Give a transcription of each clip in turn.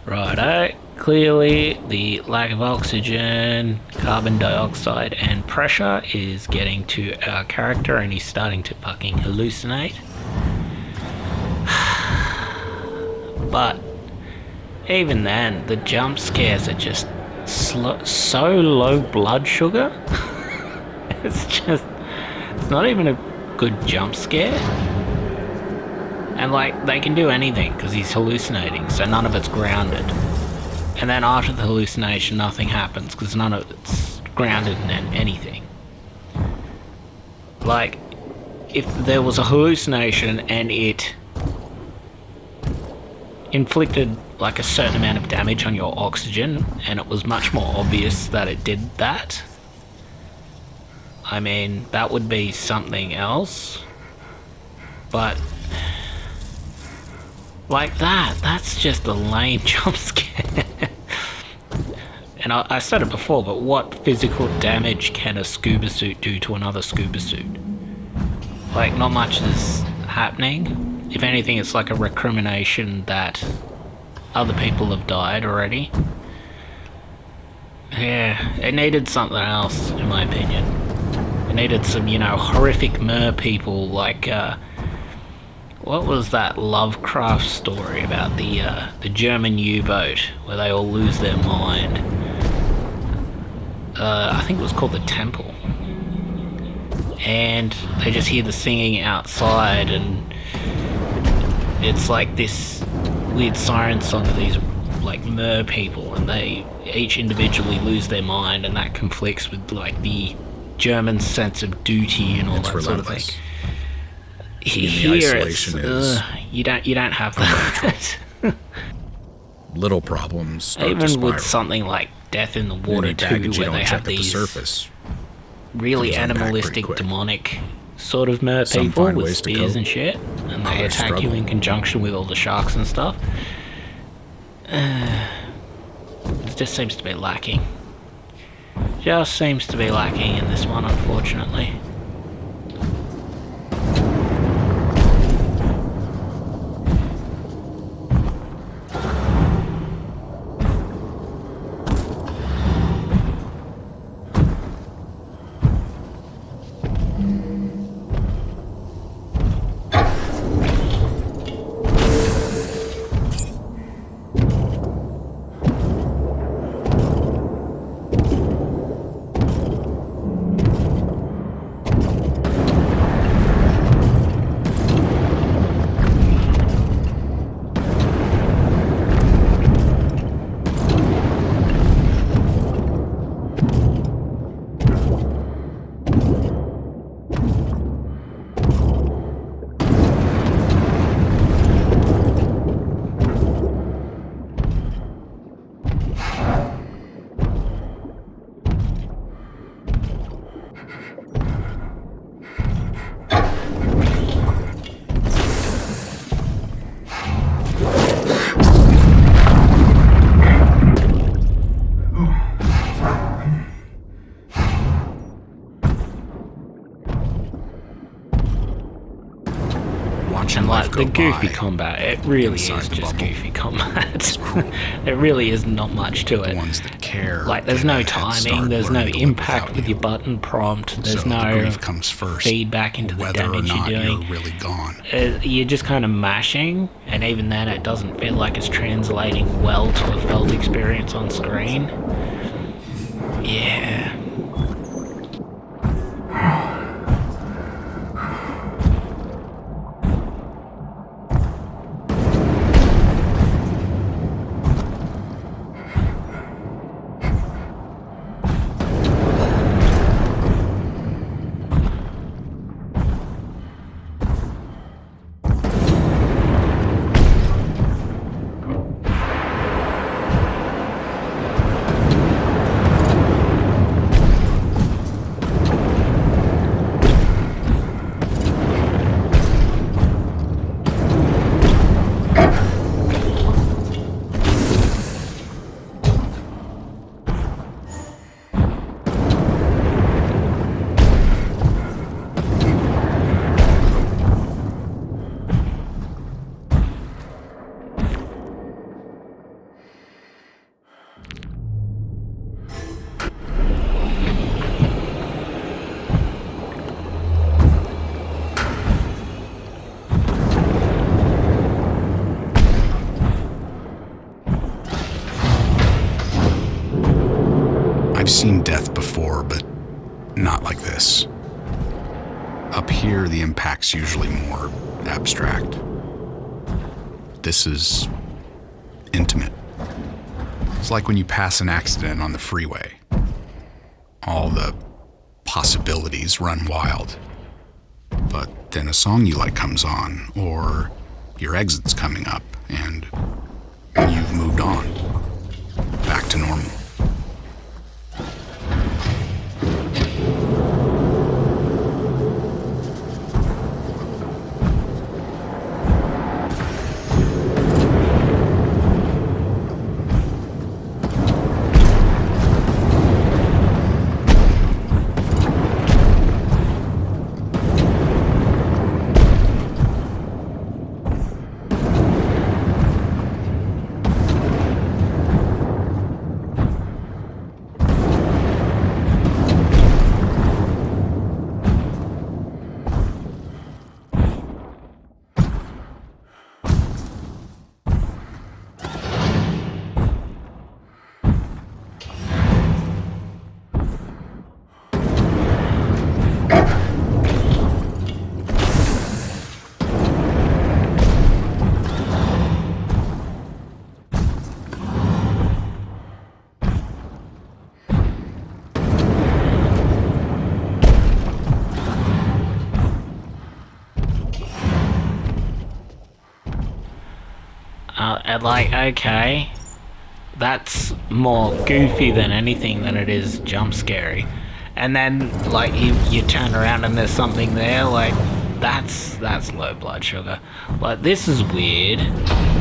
Righto. Clearly, the lack of oxygen, carbon dioxide, and pressure is getting to our character, and he's starting to fucking hallucinate. But even then, the jump scares are just so low blood sugar. It's not even a good jump scare. And like, they can do anything because he's hallucinating, so none of it's grounded. And then after the hallucination, nothing happens because none of it's grounded in anything. Like, if there was a hallucination and it inflicted like a certain amount of damage on your oxygen, and it was much more obvious that it did that, I mean, that would be something else. But like that's just a lame jump scare. And I said it before, but what physical damage can a scuba suit do to another scuba suit? Like, not much is happening. If anything, it's like a recrimination that other people have died already. Yeah, it needed something else, in my opinion. It needed some, horrific mer people like, what was that Lovecraft story about the German U-boat where they all lose their mind? I think it was called The Temple. And they just hear the singing outside, and it's like this weird siren song of these like mer people, and they each individually lose their mind, and that conflicts with like the German sense of duty and all that sort of thing. Here it's you don't have that. Little problems start even to spiral. with something like Death in the Water 2, where they have these really animalistic, demonic sort of mer people with spears and shit, and they attack you in conjunction with all the sharks and stuff. It just seems to be lacking. Just seems to be lacking in this one, unfortunately. And like the goofy combat, it really is just goofy combat. There really is not much to it. Like, there's no timing, there's no impact with your button prompt, there's no feedback into the damage you're doing. You're just kind of mashing, and even then it doesn't feel like it's translating well to a felt experience on screen. Yeah. I've seen death before, but not like this. Up here, the impact's usually more abstract. This is intimate. It's like when you pass an accident on the freeway. All the possibilities run wild. But then a song you like comes on, or your exit's coming up, and you've moved on. Back to normal. Like, okay, that's more goofy than anything than it is jump scary. And then, like, you turn around and there's something there, like, that's low blood sugar. Like, this is weird.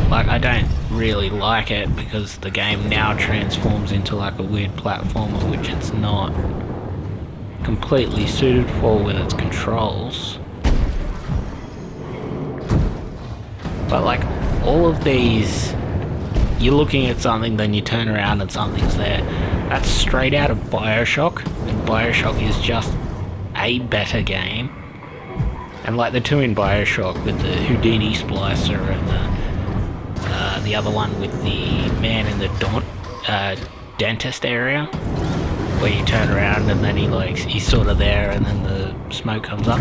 Like, I don't really like it because the game now transforms into, like, a weird platformer, which it's not completely suited for with its controls. But, like, all of these, you're looking at something, then you turn around and something's there. That's straight out of Bioshock, and Bioshock is just a better game. And like the two in Bioshock with the Houdini splicer and the other one with the man in the dentist area, where you turn around and then he's sort of there and then the smoke comes up.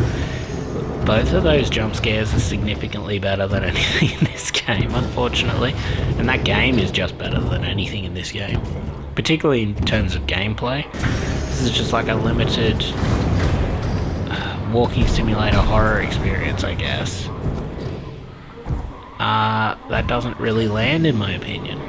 Both of those jump scares are significantly better than anything in this game, unfortunately. And that game is just better than anything in this game. Particularly in terms of gameplay. This is just like a limited walking simulator horror experience, I guess. That doesn't really land, in my opinion.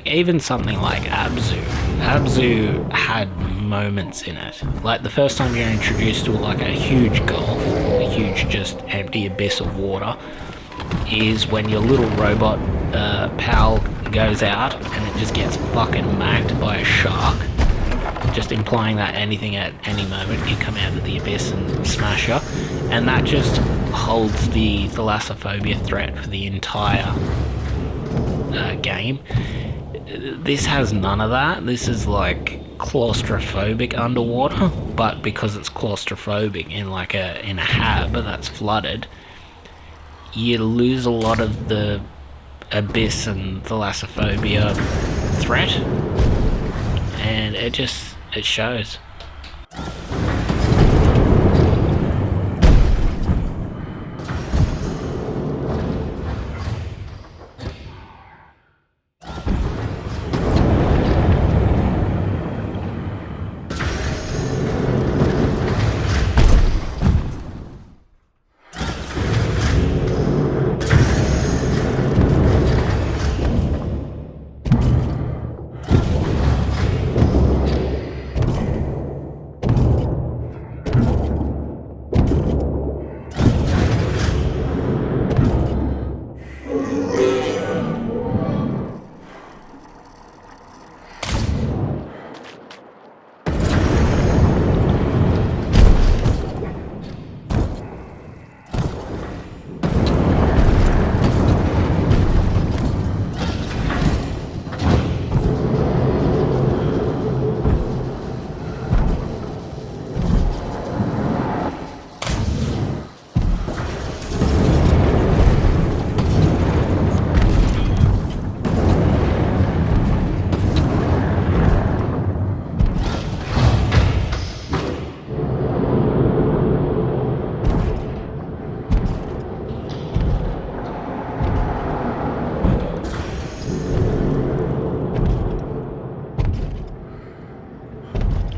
Even something like Abzu had moments in it. Like the first time you're introduced to like a huge gulf, a huge just empty abyss of water, is when your little robot pal goes out and it just gets fucking macked by a shark, just implying that anything at any moment can come out of the abyss and smash you. And that just holds the thalassophobia threat for the entire game. This has none of that. This is like claustrophobic underwater, but because it's claustrophobic in a hab that's flooded, you lose a lot of the abyss and thalassophobia threat, and it It shows.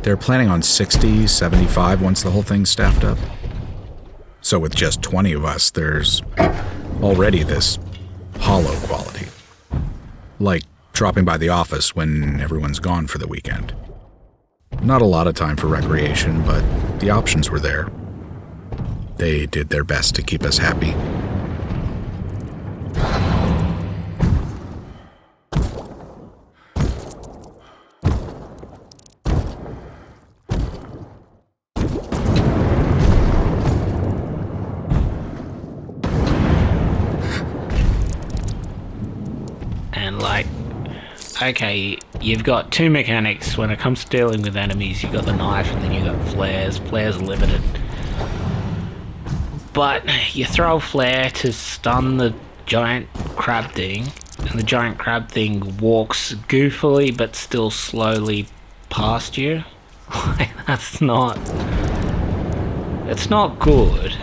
They're planning on 60, 75 once the whole thing's staffed up. So with just 20 of us, there's already this hollow quality. Like dropping by the office when everyone's gone for the weekend. Not a lot of time for recreation, but the options were there. They did their best to keep us happy. Okay, you've got two mechanics. When it comes to dealing with enemies, you've got the knife and then you've got flares. Flares are limited. But you throw a flare to stun the giant crab thing, and the giant crab thing walks goofily but still slowly past you. That's not... It's not good.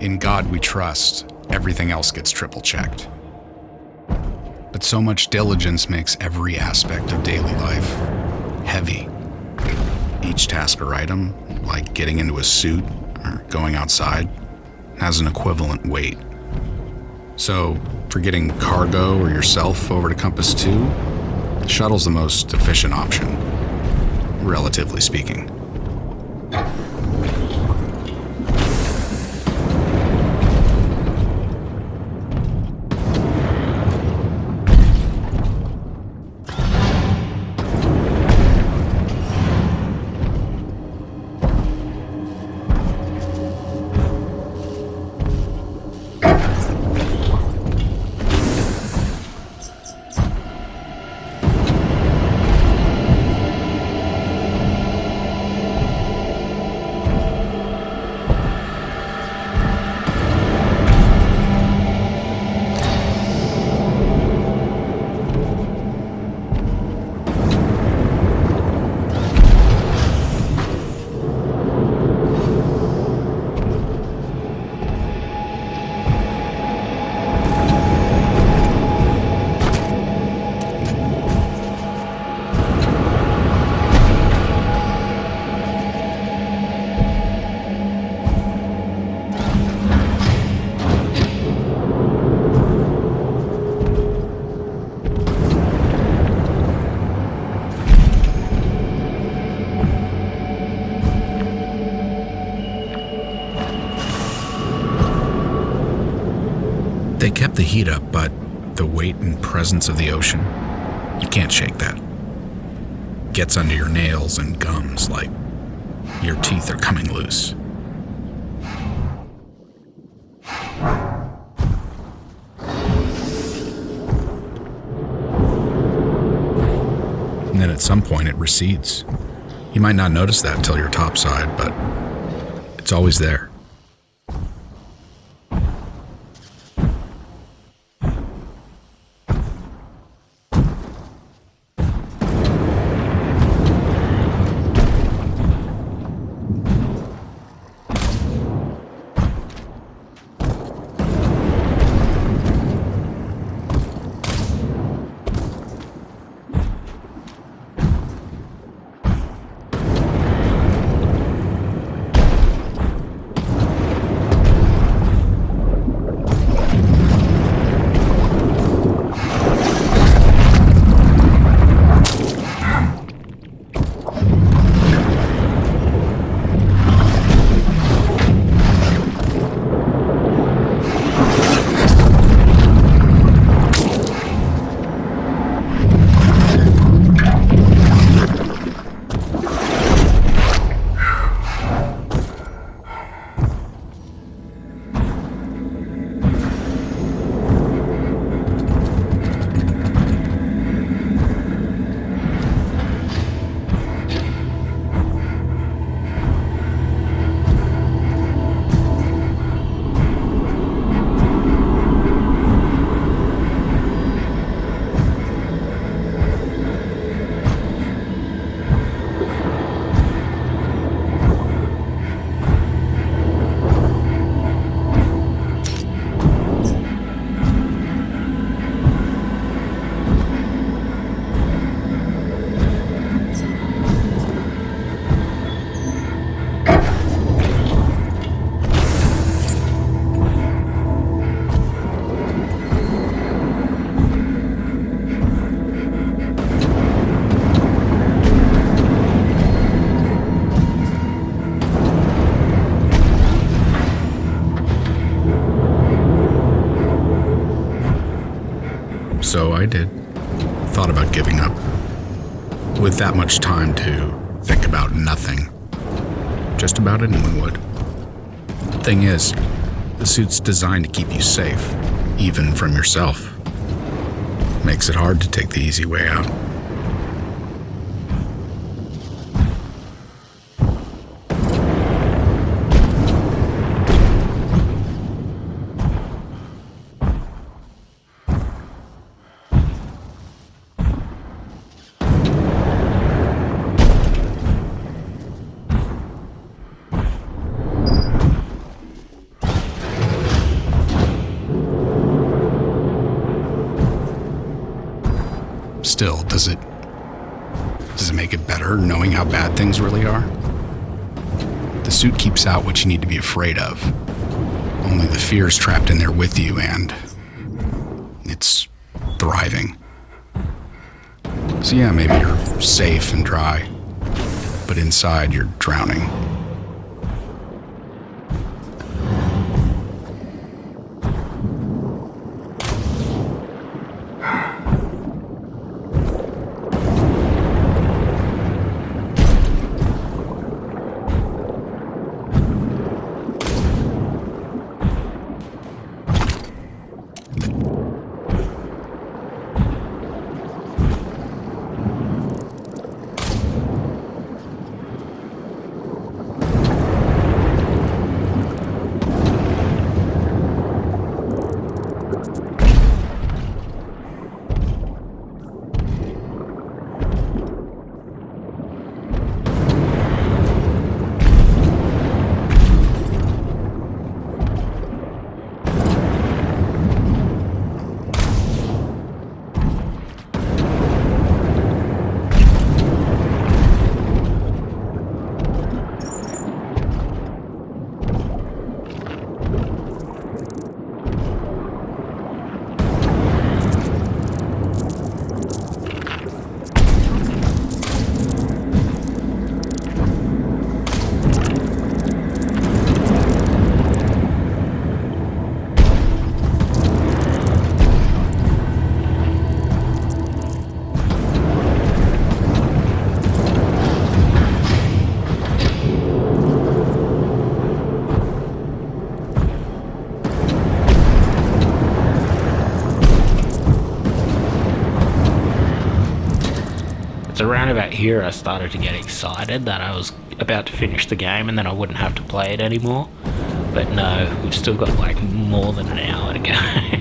In God we trust, everything else gets triple-checked. But so much diligence makes every aspect of daily life heavy. Each task or item, like getting into a suit or going outside, has an equivalent weight. So, for getting cargo or yourself over to Compass 2, the shuttle's the most efficient option, relatively speaking. They kept the heat up, but the weight and presence of the ocean, you can't shake that. Gets under your nails and gums like your teeth are coming loose. And then at some point it recedes. You might not notice that until you're topside, but it's always there. So I did. Thought about giving up. With that much time to think about nothing. Just about anyone would. Thing is, the suit's designed to keep you safe, even from yourself. Makes it hard to take the easy way out. Still, does it make it better knowing how bad things really are? The suit keeps out what you need to be afraid of. Only the fear's trapped in there with you, and it's thriving. So yeah, maybe you're safe and dry, but inside you're drowning. It's around about here I started to get excited that I was about to finish the game and then I wouldn't have to play it anymore. But no, we've still got like more than an hour to go.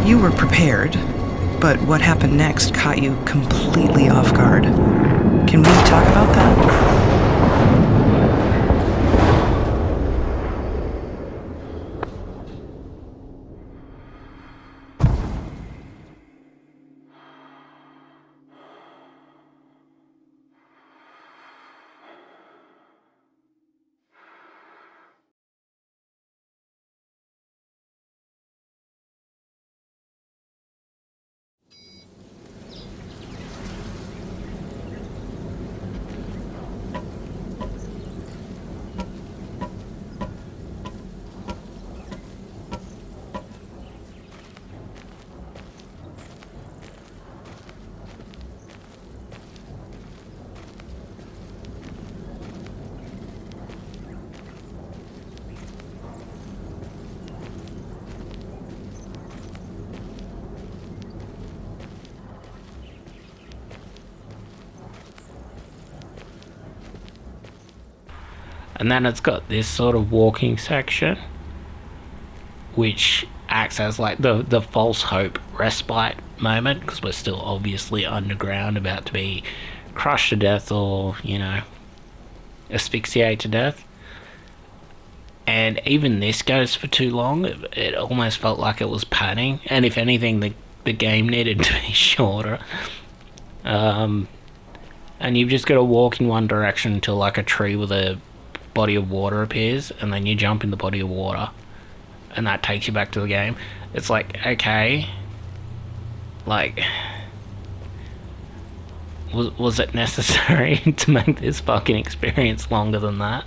You were prepared, but what happened next caught you completely off guard. Can we talk about that? And then it's got this sort of walking section, which acts as like the false hope respite moment, because we're still obviously underground, about to be crushed to death or, you know, asphyxiate to death. And even this goes for too long. It almost felt like it was padding, and if anything, the game needed to be shorter. And you've just got to walk in one direction until like a tree with a body of water appears, and then you jump in the body of water, and that takes you back to the game. It's like, okay, like, was it necessary to make this fucking experience longer than that?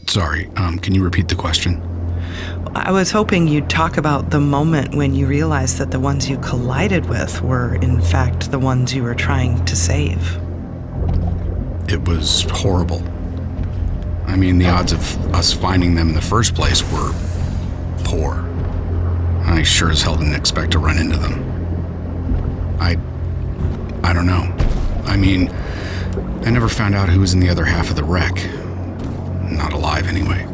Sorry, can you repeat the question? I was hoping you'd talk about the moment when you realized that the ones you collided with were, in fact, the ones you were trying to save. It was horrible. I mean, the odds of us finding them in the first place were poor. I sure as hell didn't expect to run into them. I don't know. I mean, I never found out who was in the other half of the wreck. Not alive, anyway.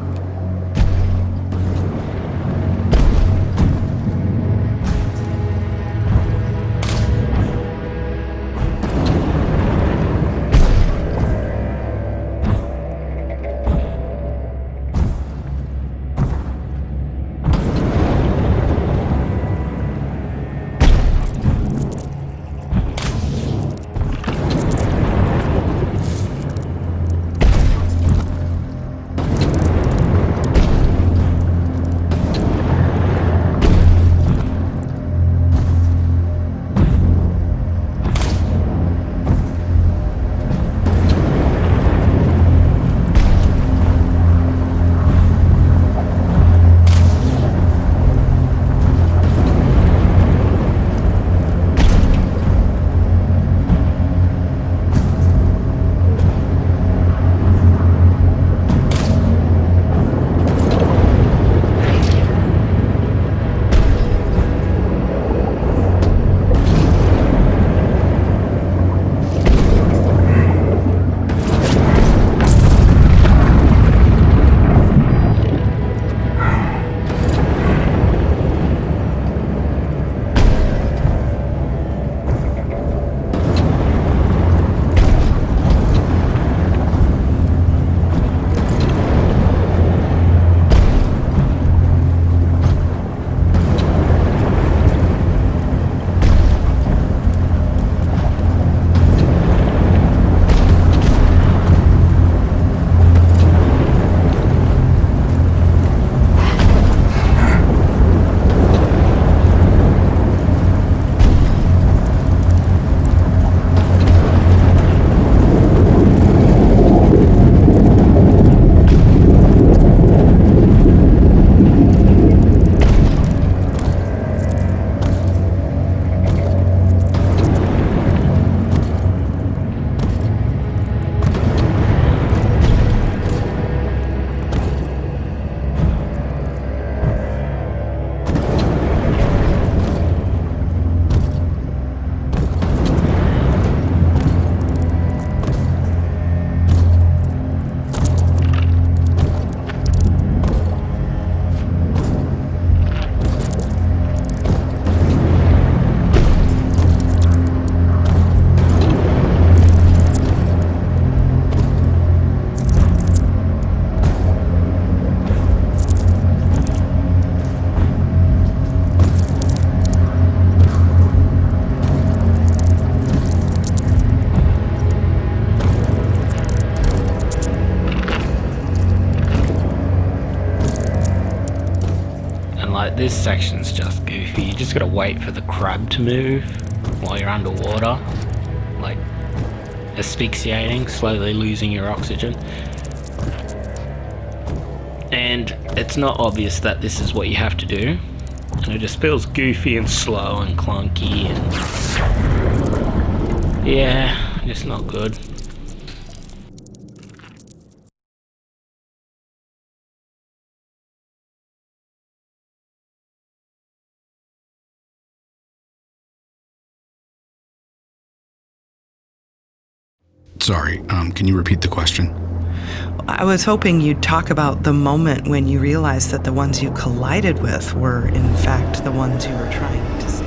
Like, this section's just goofy. You just gotta wait for the crab to move while you're underwater. Like, asphyxiating, slowly losing your oxygen. And it's not obvious that this is what you have to do. And it just feels goofy and slow and clunky and... yeah, just not good. Sorry, can you repeat the question? I was hoping you'd talk about the moment when you realized that the ones you collided with were, in fact, the ones you were trying to save.